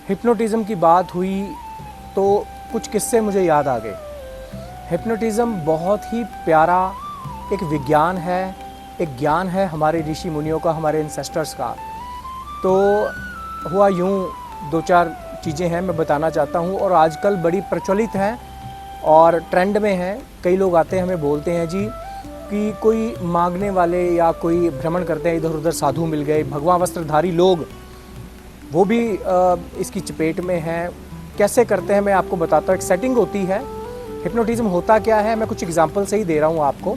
हिप्नोटिज़म की बात हुई तो कुछ किस्से मुझे याद आ गए। हिप्नोटिज़म बहुत ही प्यारा एक विज्ञान है, एक ज्ञान है हमारे ऋषि मुनियों का, हमारे एंसेस्टर्स का। तो हुआ यूँ, दो चार चीज़ें हैं मैं बताना चाहता हूँ और आजकल बड़ी प्रचलित हैं और ट्रेंड में हैं। कई लोग आते हैं हमें बोलते हैं जी कि कोई मांगने वाले या कोई भ्रमण करते हैं, इधर उधर साधु मिल गए, भगवा वस्त्रधारी लोग, वो भी इसकी चपेट में हैं। कैसे करते हैं मैं आपको बताता हूँ। एक सेटिंग होती है। हिप्नोटिज़म होता क्या है, मैं कुछ एग्जांपल से ही दे रहा हूँ आपको।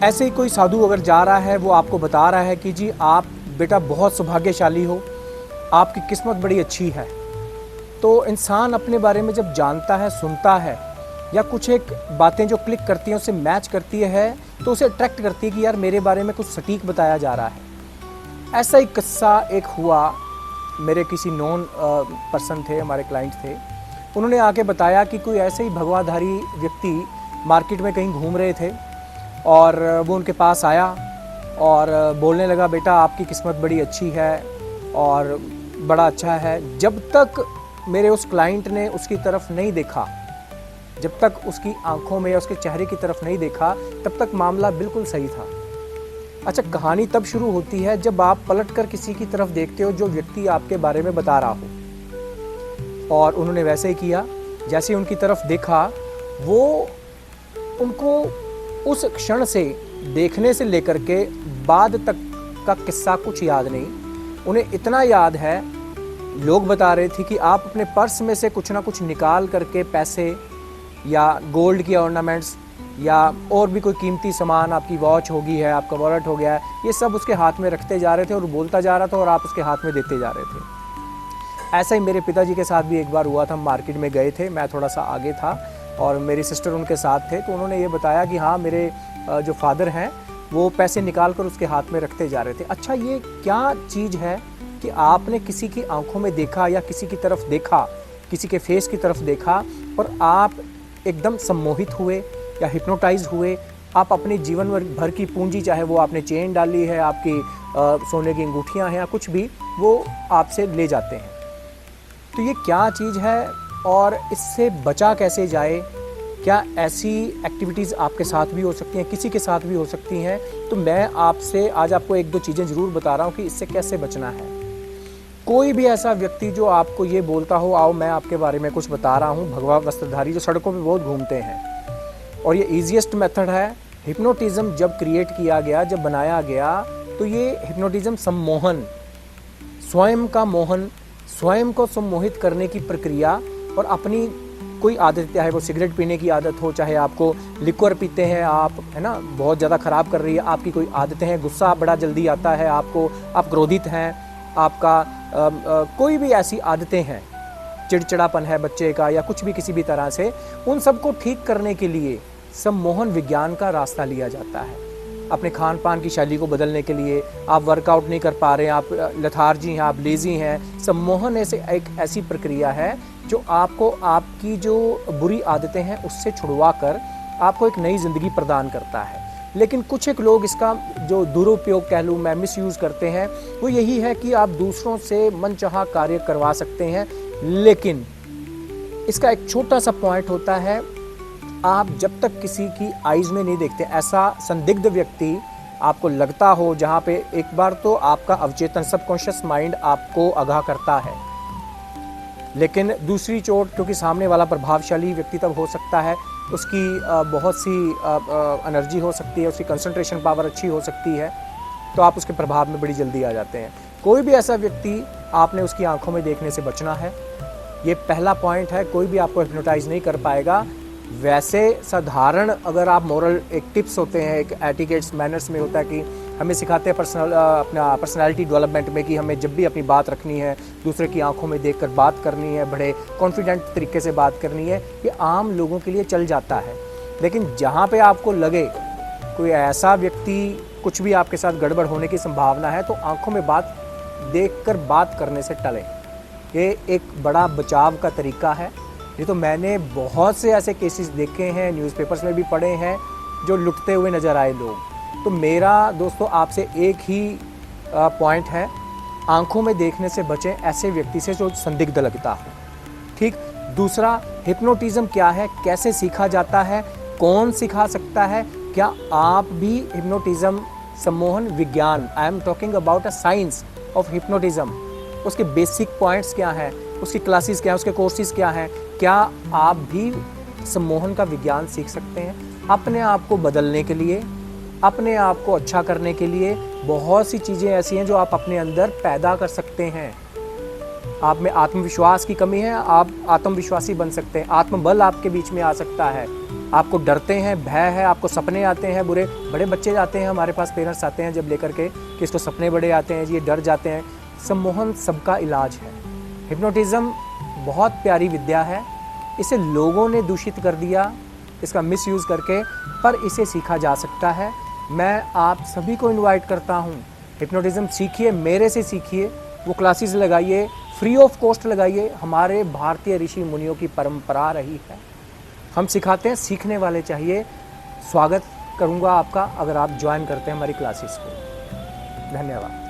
ऐसे ही कोई साधु अगर जा रहा है, वो आपको बता रहा है कि जी आप बेटा बहुत सौभाग्यशाली हो, आपकी किस्मत बड़ी अच्छी है। तो इंसान अपने बारे में जब जानता है, सुनता है, या कुछ एक बातें जो क्लिक करती हैं उससे मैच करती है, तो उसे अट्रैक्ट करती है कि यार मेरे बारे में कुछ सटीक बताया जा रहा है। ऐसा ही किस्सा एक हुआ, मेरे किसी नॉन पर्सन थे, हमारे क्लाइंट थे। उन्होंने आके बताया कि कोई ऐसे ही भगवाधारी व्यक्ति मार्केट में कहीं घूम रहे थे और वो उनके पास आया और बोलने लगा, बेटा आपकी किस्मत बड़ी अच्छी है और बड़ा अच्छा है। जब तक मेरे उस क्लाइंट ने उसकी तरफ नहीं देखा, जब तक उसकी आंखों में या उसके चेहरे की तरफ नहीं देखा, तब तक मामला बिल्कुल सही था। अच्छा, कहानी तब शुरू होती है जब आप पलट कर किसी की तरफ देखते हो जो व्यक्ति आपके बारे में बता रहा हो। और उन्होंने वैसे ही किया। जैसे उनकी तरफ देखा, वो उनको उस क्षण से देखने से लेकर के बाद तक का किस्सा कुछ याद नहीं। उन्हें इतना याद है, लोग बता रहे थे कि आप अपने पर्स में से कुछ ना कुछ निकाल करके पैसे या गोल्ड की ऑर्नामेंट्स या और भी कोई कीमती सामान, आपकी वॉच होगी है, आपका वॉलेट हो गया है, ये सब उसके हाथ में रखते जा रहे थे और बोलता जा रहा था और आप उसके हाथ में देते जा रहे थे। ऐसा ही मेरे पिताजी के साथ भी एक बार हुआ था। हम मार्केट में गए थे, मैं थोड़ा सा आगे था और मेरी सिस्टर उनके साथ थे। तो उन्होंने ये बताया कि हाँ, मेरे जो फादर हैं वो पैसे निकाल कर उसके हाथ में रखते जा रहे थे। अच्छा, ये क्या चीज़ है कि आपने किसी की आंखों में देखा या किसी की तरफ देखा, किसी के फेस की तरफ देखा और आप एकदम सम्मोहित हुए या हिप्नोटाइज हुए। आप अपने जीवन भर की पूंजी, चाहे वो आपने चेन डाली है, आपकी सोने की अंगूठियां हैं या कुछ भी, वो आपसे ले जाते हैं। तो ये क्या चीज़ है और इससे बचा कैसे जाए? क्या ऐसी एक्टिविटीज़ आपके साथ भी हो सकती हैं, किसी के साथ भी हो सकती हैं? तो मैं आपसे आज आपको एक दो चीज़ें ज़रूर बता रहा हूँ कि इससे कैसे बचना है। कोई भी ऐसा व्यक्ति जो आपको ये बोलता हो, आओ मैं आपके बारे में कुछ बता रहा हूँ, भगवा वस्त्रधारी जो सड़कों पे बहुत घूमते हैं, और ये ईजीएस्ट मेथड है। हिप्नोटिज़म जब क्रिएट किया गया, जब बनाया गया, तो ये हिप्नोटिज़म सम्मोहन, स्वयं का मोहन, स्वयं को सम्मोहित करने की प्रक्रिया और अपनी कोई आदत, चाहे वो सिगरेट पीने की आदत हो, चाहे आपको लिक्वर पीते हैं आप, है ना, बहुत ज़्यादा ख़राब कर रही है आपकी कोई आदतें हैं, गुस्सा बड़ा जल्दी आता है आपको, आप क्रोधित हैं, आपका कोई भी ऐसी आदतें हैं, चिड़चिड़ापन है बच्चे का या कुछ भी किसी भी तरह से, उन सबको ठीक करने के लिए सम्मोहन विज्ञान का रास्ता लिया जाता है। अपने खान पान की शैली को बदलने के लिए, आप वर्कआउट नहीं कर पा रहे हैं, आप लथार्जी हैं, आप लेज़ी हैं, सम्मोहन ऐसे एक ऐसी प्रक्रिया है जो आपको आपकी जो बुरी आदतें हैं उससे छुड़वा कर आपको एक नई ज़िंदगी प्रदान करता है। लेकिन कुछ एक लोग इसका जो दुरुपयोग कह लूँ मैं, मिसयूज़ करते हैं, वो यही है कि आप दूसरों से मनचाहा कार्य करवा सकते हैं। लेकिन इसका एक छोटा सा पॉइंट होता है, आप जब तक किसी की आइज़ में नहीं देखते, ऐसा संदिग्ध व्यक्ति आपको लगता हो जहाँ पे एक बार तो आपका अवचेतन सबकॉन्शियस माइंड आपको आगाह करता है, लेकिन दूसरी चोट, क्योंकि सामने वाला प्रभावशाली व्यक्ति तब हो सकता है, उसकी बहुत सी एनर्जी हो सकती है, उसकी कंसंट्रेशन पावर अच्छी हो सकती है, तो आप उसके प्रभाव में बड़ी जल्दी आ जाते हैं। कोई भी ऐसा व्यक्ति आपने उसकी आंखों में देखने से बचना है। ये पहला पॉइंट है। कोई भी आपको हिप्नोटाइज नहीं कर पाएगा। वैसे साधारण अगर आप मोरल, एक टिप्स होते हैं, एक एटिकेट्स मैनर्स में होता है कि हमें सिखाते हैं अपना पर्सनालिटी डेवलपमेंट में कि हमें जब भी अपनी बात रखनी है, दूसरे की आंखों में देखकर बात करनी है, बड़े कॉन्फिडेंट तरीके से बात करनी है। ये आम लोगों के लिए चल जाता है। लेकिन जहाँ पे आपको लगे कोई ऐसा व्यक्ति, कुछ भी आपके साथ गड़बड़ होने की संभावना है, तो आंखों में बात देखकर बात करने से टलें। ये एक बड़ा बचाव का तरीका है। ये तो मैंने बहुत से ऐसे केसेस देखे हैं, न्यूज़पेपर्स में भी पढ़े हैं, जो लुटते हुए नज़र आए लोग। तो मेरा दोस्तों आपसे एक ही पॉइंट है आंखों में देखने से बचें ऐसे व्यक्ति से जो संदिग्ध लगता हो। ठीक। दूसरा, हिप्नोटिज्म क्या है, कैसे सीखा जाता है, कौन सिखा सकता है, क्या आप भी हिप्नोटिज्म सम्मोहन विज्ञान, I am talking about a science of hypnotism, उसके बेसिक पॉइंट्स क्या हैं, उसकी क्लासेस क्या है, उसके कोर्सेज क्या हैं, क्या आप भी सम्मोहन का विज्ञान सीख सकते हैं अपने आप को बदलने के लिए, अपने आप को अच्छा करने के लिए। बहुत सी चीज़ें ऐसी हैं जो आप अपने अंदर पैदा कर सकते हैं। आप में आत्मविश्वास की कमी है, आप आत्मविश्वासी बन सकते हैं। आत्मबल आपके बीच में आ सकता है। आपको डरते हैं, भय है, आपको सपने आते हैं, बड़े बच्चे आते हैं हमारे पास, पेरेंट्स आते हैं जब लेकर के कि इसको सपने बड़े आते हैं, ये डर जाते हैं। सम्मोहन सबका इलाज है। हिप्नोटिज्म बहुत प्यारी विद्या है, इसे लोगों ने दूषित कर दिया इसका मिसयूज़ करके, पर इसे सीखा जा सकता है। मैं आप सभी को इनवाइट करता हूँ, हिप्नोटिज्म सीखिए, मेरे से सीखिए, वो क्लासेस लगाइए, फ्री ऑफ कॉस्ट लगाइए। हमारे भारतीय ऋषि मुनियों की परंपरा रही है, हम सिखाते हैं, सीखने वाले चाहिए। स्वागत करूँगा आपका अगर आप ज्वाइन करते हैं हमारी क्लासेस को। धन्यवाद।